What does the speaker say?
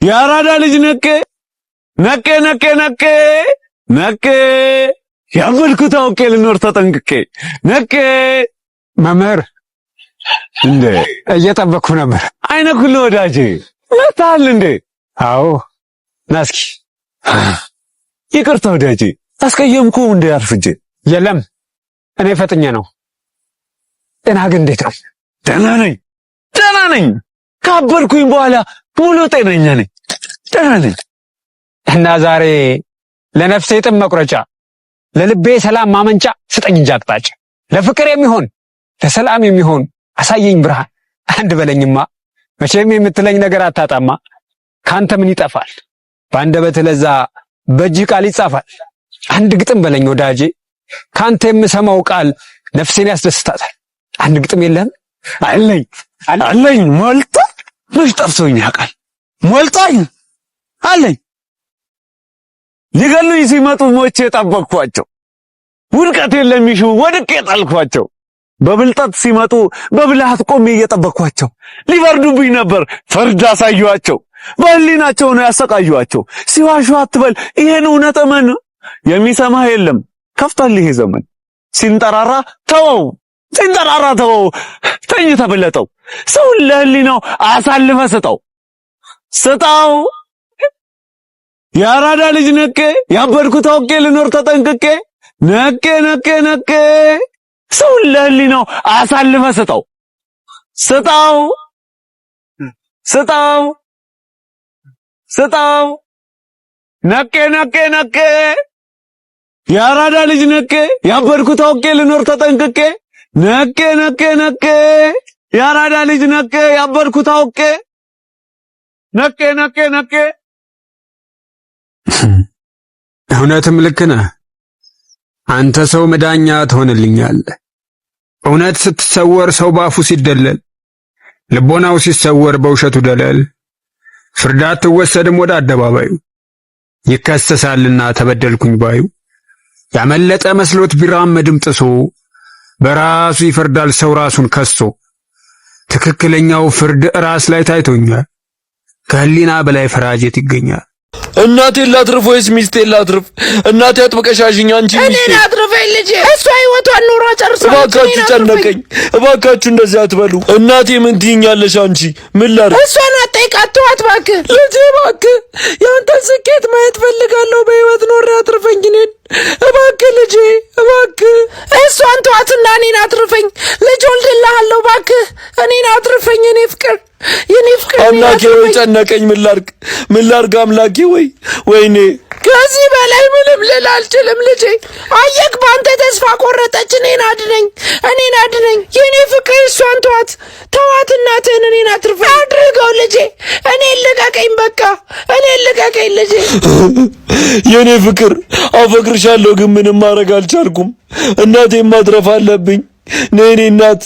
ያራዳ ልጅ ነቄ ነቄ ነቄ ነቄ ነቄ ያበልኩት አውቄ ልኖር ተጠንቅቄ ነቄ መምህር እንዴ እየጠበቅኩ ነበር። አይነኩል ወዳጄ መጣል እንዴ? አዎ ናስኪ ይቅርታ ወዳጄ አስቀየምኩ እንዴ? አርፍጄ የለም እኔ ፈጥኜ ነው። ጤና ግን እንዴት ነው? ደህና ነኝ። ካበልኩኝ በኋላ ሙሉ ጤነኛ ነኝ። ደህና ነኝ። እና ዛሬ ለነፍሴ ጥም መቁረጫ ለልቤ ሰላም ማመንጫ ስጠኝ እንጂ አቅጣጫ ለፍቅር የሚሆን ለሰላም የሚሆን አሳየኝ ብርሃን አንድ በለኝማ። መቼም የምትለኝ ነገር አታጣማ። ካንተ ምን ይጠፋል በአንደበትህ ለዛ በእጅህ ቃል ይጻፋል። አንድ ግጥም በለኝ ወዳጄ ካንተ የምሰማው ቃል ነፍሴን ያስደስታታል። አንድ ግጥም የለህም? አለኝ ሞልቶ መች ጠፍቶኝ ያውቃል። ሞልቶኝ አለኝ። ሊገሉኝ ሲመጡ ሞቼ ጠበቅኳቸው። ውድቀቴን ለሚሹ ወድቄ ጣልኳቸው። በብልጠት ሲመጡ በብልሃት ቆሜ እየጠበቅኳቸው። ሊፈርዱብኝ ነበር ፍርድ አሳየኋቸው። በህሊናቸው ነው ያሰቃየኋቸው። ሲዋሹ አትበል ይሄን እውነት እመን። የሚሰማህ የለም ከፍቷል ይሄ ዘመን። ሲንጠራራ ተወው ተኝተህ ብለጠው። ሰውን ለህሊናው አሳልፈህ ስጠው። ያራዳ ልጅ ነቄ ያበድኩት አውቄ ልኖር ተጠንቅቄ ነቄ ሰውን ለህሊናው አሳልፈህ ስጠው። ነቄ ያራዳ ልጅ ነቄ ያበድኩት አውቄ ልኖር ተጠንቅቄ ነቄ ያራዳ ልጅ ነቄ ያበድኩት አውቄ ነቄ እውነትም ልክ ነህ አንተ ሰው መዳኛ ትሆንልኛለህ። እውነት ስትሰወር ሰው ባፉ ሲደለል ልቦናው ሲሰወር በውሸቱ ደለል ፍርድ አትወሰድም ወደ አደባባዩ ይከሰሳልና ተበደልኩኝ ባዩ ያመለጠ መስሎት ቢራመድም ጥሶ በራሱ ይፈርዳል ሰው ራሱን ከሶ። ትክክለኛው ፍርድ ራስ ላይ ታይቶኛል ከህሊና በላይ ፈራጀት ይገኛል። እናቴ ላትርፍ ወይስ ሚስቴ ላትርፍ? እናቴ አጥብቀሻሽኝ አንቺ ሚስቴ እኔ ላትርፈኝ ልጄ እሷ ህይወቷን ኑሯ ጨርሳ። እባካችሁ ጨነቀኝ፣ እባካችሁ እንደዚህ አትበሉ። እናቴ ምን ትይኛለሽ አንቺ? ምን ላድርግ? እሷን አትጠይቃት፣ ተዋት እባክህ ልጄ፣ እባክህ ያንተን ስኬት ማየት ፈልጋለሁ። በህይወት ኖሬ አትርፈኝ እኔን እባክህ ልጄ፣ እባክህ እሷን ተዋትና እኔን አትርፈኝ። ልጅ ወልድልሃለሁ፣ እባክህ እኔን አትርፈኝ። እኔ ፍቅር አምላኬ ወይ ጨነቀኝ። ምን ላድርግ አምላኬ ወይ ወይኔ ከዚህ በላይ ምንም ልል አልችልም ልጄ። አየክ በአንተ ተስፋ ቆረጠች። እኔን አድነኝ የኔ ፍቅር። እሷን ተዋት እናትህን እኔን አትርፈኝ። አድርገው ልጄ፣ እኔን ልቀቀኝ፣ በቃ እኔን ልቀቀኝ ልጄ። የኔ ፍቅር አፈቅርሻለሁ፣ ግን ምንም ማድረግ አልቻልኩም። እናቴን ማትረፍ አለብኝ። ነይ እናት